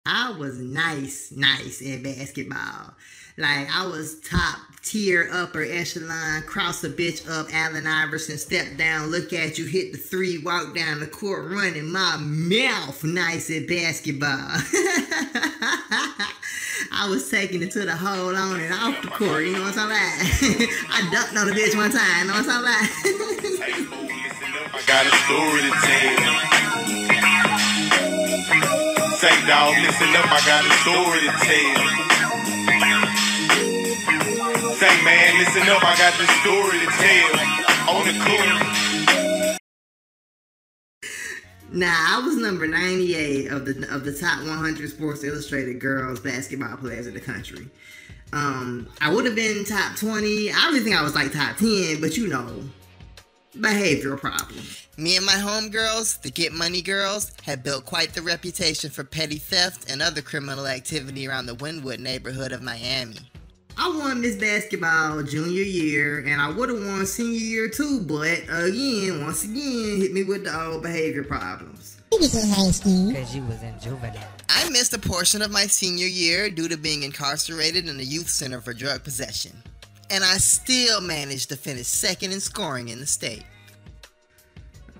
I was nice at basketball. Like, I was top tier, upper echelon, cross a bitch up, Allen Iverson, step down, look at you, hit the three, walk down the court, running my mouth nice at basketball. I was taking it to the hole on and off the court, you know what I'm talking about? I dunked on the bitch one time, you know what I'm talking about? I got a story to tell. Say, dog, listen up, I got a story to tell. Say, man, listen up, I got the story to tell. On the cool. Nah, I was number 98 of the top 100 Sports Illustrated girls basketball players in the country. I would have been top 20. I really think I was like top 10, but you know, behavioral problems. Me and my homegirls, the Get Money Girls, had built quite the reputation for petty theft and other criminal activity around the Wynwood neighborhood of Miami. I won Miss Basketball junior year, and I would have won senior year too, but once again, hit me with the old behavior problems. Because you was in juvenile. I missed a portion of my senior year due to being incarcerated in a youth center for drug possession. And I still managed to finish second in scoring in the state.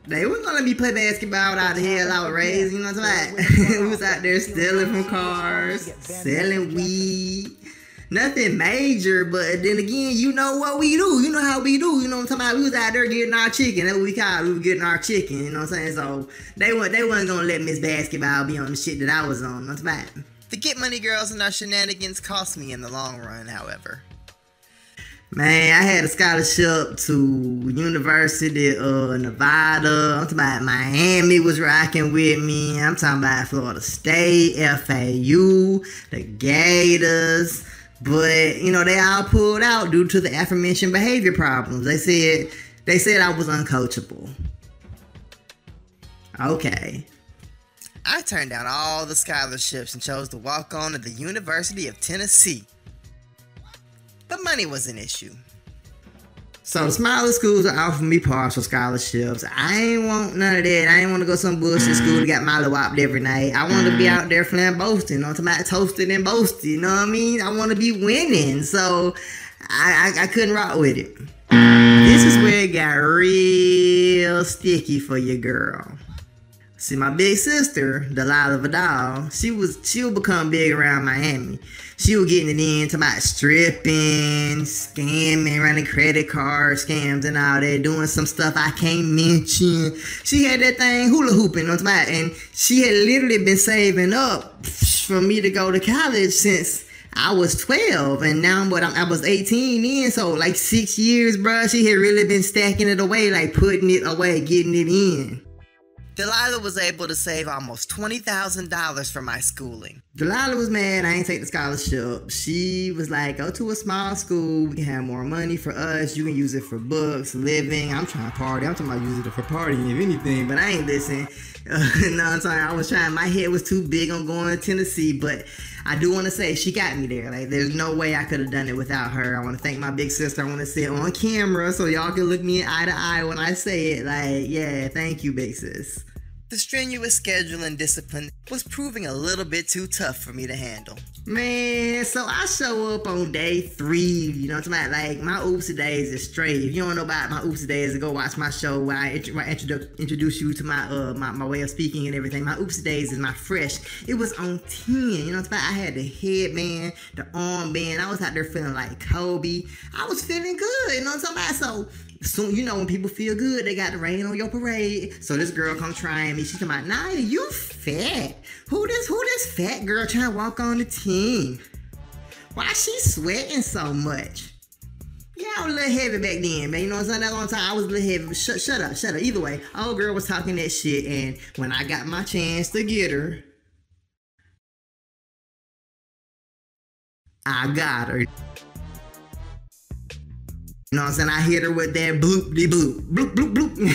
They wasn't gonna let me play basketball without the hell I was raised, you know what I'm saying? We was out there stealing from cars, selling weed. Nothing major, but then again, you know what we do. You know how we do. You know what I'm talking about? We was out there getting our chicken. That's what we called it. We were getting our chicken. You know what I'm saying? So they wasn't gonna let Miss Basketball be on the shit that I was on. That's bad. The Get Money Girls and our shenanigans cost me in the long run, however. Man, I had a scholarship to University of Nevada. I'm talking about Miami was rocking with me. I'm talking about Florida State, FAU, the Gators. But, you know, they all pulled out due to the aforementioned behavior problems. They said I was uncoachable. Okay. I turned down all the scholarships and chose to walk on to the University of Tennessee. But money was an issue. So the smaller schools are offering me partial scholarships. I ain't want none of that. I ain't want to go to some bullshit school that got mollywopped every night. I want to be out there flamboasting, you know what I'm talking about, toasting and boasting, you know what I mean? I want to be winning, so I couldn't rock with it. This is where it got real sticky for your girl. See, my big sister, Delilah Vidal, she'll become big around Miami. She was getting it in to about stripping, scamming, running credit card scams and all that, doing some stuff I can't mention. She had that thing hula hooping, you know what I'm talking about? And she had literally been saving up for me to go to college since I was 12, and now I was 18 in, so like 6 years, bruh. She had really been stacking it away, like putting it away, getting it in. Delilah was able to save almost $20,000 for my schooling. Delilah was mad I ain't take the scholarship. She was like, go to a small school, we can have more money for us, you can use it for books, living. I'm trying to party, I'm talking about using it for partying, if anything, but I ain't listening. No, I'm sorry, I was trying, my head was too big on going to Tennessee, but I do want to say she got me there. Like, there's no way I could have done it without her. I want to thank my big sister. I want to say it on camera so y'all can look me eye to eye when I say it. Like, yeah, thank you, big sis. The strenuous schedule and discipline was proving a little bit too tough for me to handle. Man, so I show up on day 3, you know what I'm talking about? Like, my oopsie days is straight. If you don't know about my oopsie days, go watch my show where I introduce you to my way of speaking and everything. My oopsie days is my fresh. It was on 10, you know what I'm talking about? I had the headband, the armband. I was out there feeling like Kobe. I was feeling good, you know what I'm talking about? So, you know, when people feel good, they got to rain on your parade. So this girl come trying me. She come out, nah, you fat. Who this fat girl trying to walk on the team? Why she sweating so much? Yeah, I was a little heavy back then, man. You know what I'm saying? That long time I was a little heavy. But shut up. Either way, old girl was talking that shit. And when I got my chance to get her, I got her. You know what I'm saying? I hit her with that bloop-de-bloop. Bloop, bloop, bloop.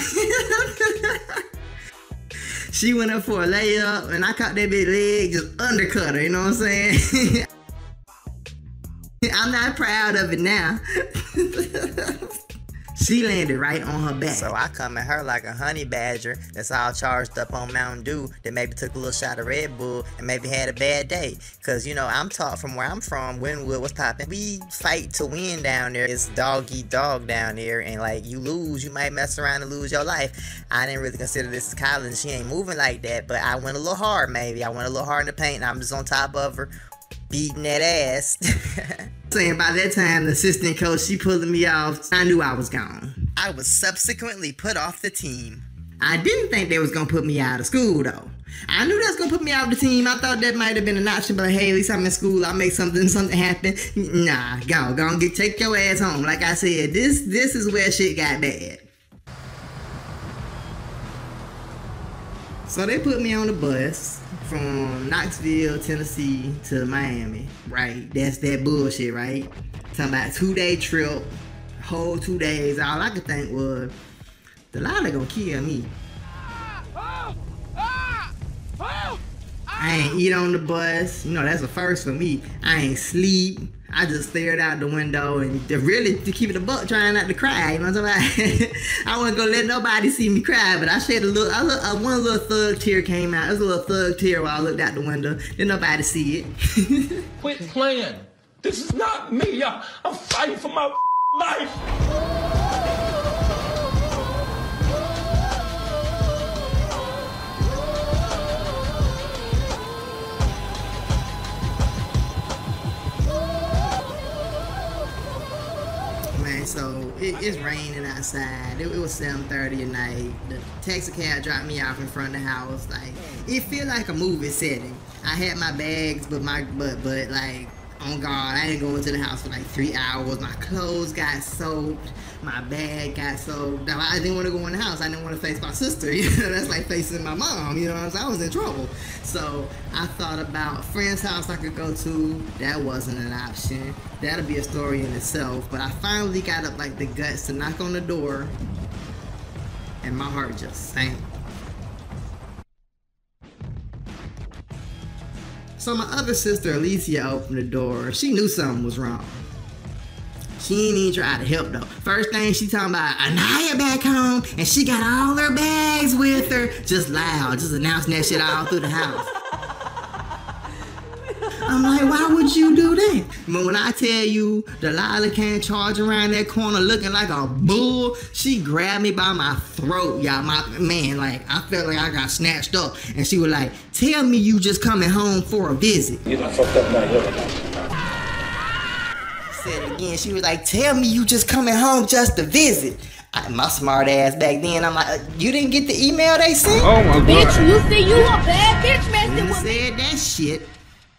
She went up for a layup, and I caught that big leg, just undercut her, you know what I'm saying? I'm not proud of it now. She landed right on her back. So I come at her like a honey badger that's all charged up on Mountain Dew that maybe took a little shot of Red Bull and maybe had a bad day. Cause you know, I'm taught from where I'm from, Winwood was popping. We fight to win down there. It's dog eat dog down there, and like you lose, you might mess around and lose your life. I didn't really consider this as college. She ain't moving like that, but I went a little hard maybe. I went a little hard in the paint and I'm just on top of her, beating that ass. Saying by that time, the assistant coach, she pulling me off. I knew I was gone. I was subsequently put off the team. I didn't think they was gonna put me out of school though. I knew they was gonna put me out of the team. I thought that might have been an option, but hey, at least I'm in school. I'll make something happen. Nah, go take your ass home. Like I said, this is where shit got bad. So they put me on the bus from Knoxville, Tennessee to Miami, right? That's that bullshit, right? Talking about 2-day trip, whole 2 days. All I could think was, Delilah gonna kill me. I ain't eat on the bus. You know, that's a first for me. I ain't sleep. I just stared out the window and to keep it a buck, trying not to cry. You know what I'm talking about? I wasn't gonna let nobody see me cry, but I shed one little thug tear came out. It was a little thug tear while I looked out the window. Didn't nobody see it. Quit playing. This is not me. I'm fighting for my life. So it's raining outside. It was 7:30 at night. The taxi cab dropped me off in front of the house. Like, it feel like a movie setting. I had my bags, but like, on guard, I didn't go into the house for like 3 hours. My clothes got soaked. My bag got soaked. Now, I didn't want to go in the house. I didn't want to face my sister. You know, that's like facing my mom. You know what I'm saying? I was in trouble. So I thought about a friend's house I could go to. That wasn't an option. That'll be a story in itself. But I finally got up like the guts to knock on the door, and my heart just sank. So my other sister, Alicia, opened the door. She knew something was wrong. She ain't even try to help though. First thing she talking about, Aniyah back home, and she got all her bags with her. Just loud, just announcing that shit all through the house. I'm like, why would you do that? But when I tell you Delilah can't charge around that corner looking like a bull, she grabbed me by my throat, y'all. Like, I felt like I got snatched up. And she was like, tell me you just coming home for a visit. You done fucked up now. Said it again. She was like, tell me you just coming home just to visit. My smart ass back then, I'm like, you didn't get the email they sent? Oh my God. Bitch, you see you a bad bitch messing with me. Said that shit.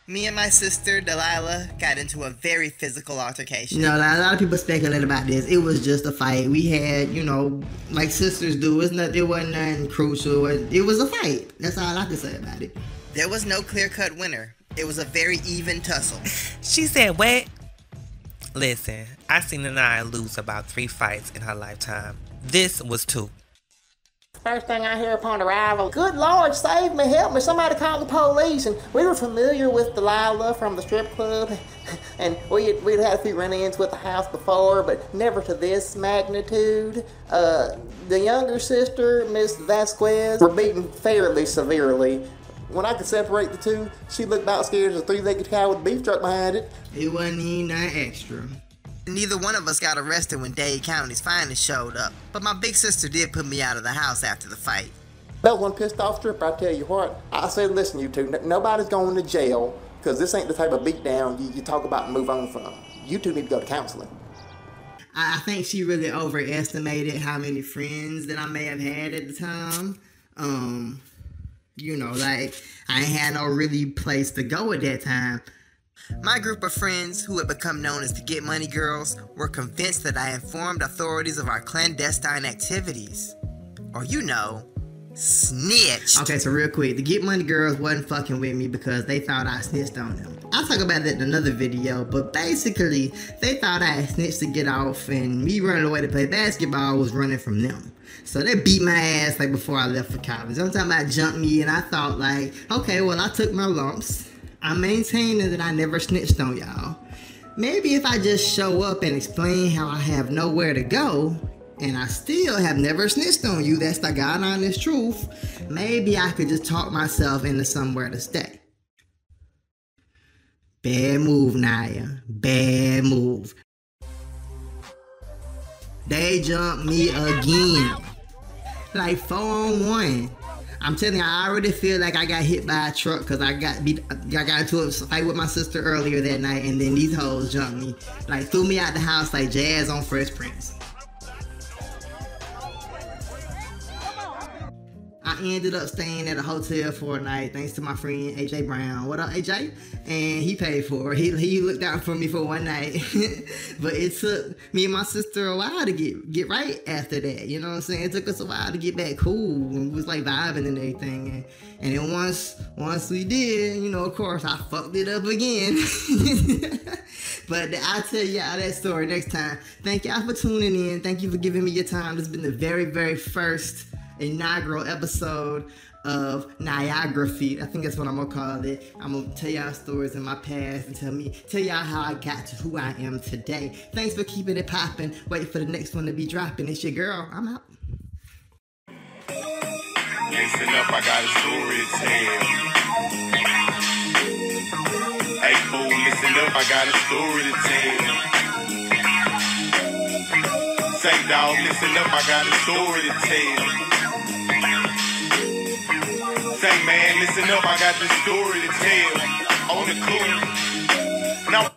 Me and my sister, Delilah, got into a very physical altercation. You know, a lot of people speculate about this. It was just a fight. We had, you know, like sisters do. It wasn't nothing crucial. It was a fight. That's all I can say about it. There was no clear-cut winner. It was a very even tussle. She said, what? Listen, I seen Aniyah lose about 3 fights in her lifetime. This was 2. First thing I hear upon arrival, good Lord, save me, help me, somebody call the police. And we were familiar with Delilah from the strip club, and we'd had a few run-ins with the house before, but never to this magnitude. The younger sister, Miss Vasquez, were beaten fairly severely. When I could separate the two, she looked about scared as a 3-legged cow with a beef truck behind it. It wasn't even that extra. Neither one of us got arrested when Dade County's finest showed up, but my big sister did put me out of the house after the fight. That one pissed off stripper, I tell you what. I said, listen, you two, nobody's going to jail, because this ain't the type of beatdown you talk about and move on from. You two need to go to counseling. I think she really overestimated how many friends that I may have had at the time. You know, like, I ain't had no really place to go at that time. My group of friends, who had become known as the Get Money Girls, were convinced that I informed authorities of our clandestine activities. Or, you know, snitched. Okay, so real quick, the Get Money Girls wasn't fucking with me because they thought I snitched on them. I'll talk about that in another video, but basically, they thought I had snitched to get off, and me running away to play basketball was running from them. So they beat my ass like before I left for college. I'm talking about jumped me, and I thought like, okay, well, I took my lumps. I'm maintaining that I never snitched on y'all. Maybe if I just show up and explain how I have nowhere to go, and I still have never snitched on you. That's the God honest truth. Maybe I could just talk myself into somewhere to stay. Bad move, Niyah. Bad move. They jumped me again. Like 4-on-1. I'm telling you, I already feel like I got hit by a truck because I got into a fight with my sister earlier that night, and then these hoes jumped me. Like, threw me out the house like Jazz on Fresh Prince. I ended up staying at a hotel for a night thanks to my friend AJ Brown. What up, AJ? And he paid for it. He looked out for me for one night. But it took me and my sister a while to get right after that. You know what I'm saying? It took us a while to get back cool. We was like vibing and everything. And then once we did, you know, of course, I fucked it up again. But I'll tell y'all that story next time. Thank y'all for tuning in. Thank you for giving me your time. This has been the very, very first inaugural episode of Niyography. I think that's what I'm gonna call it. I'm gonna tell y'all stories in my past and tell y'all how I got to who I am today. Thanks for keeping it popping. Wait for the next one to be dropping. It's your girl. I'm out. Listen up, I got a story to tell. Hey, fool, listen up, I got a story to tell. Say, dog, listen up, I got a story to tell. Say, man, listen up, I got this story to tell. On the cool. Now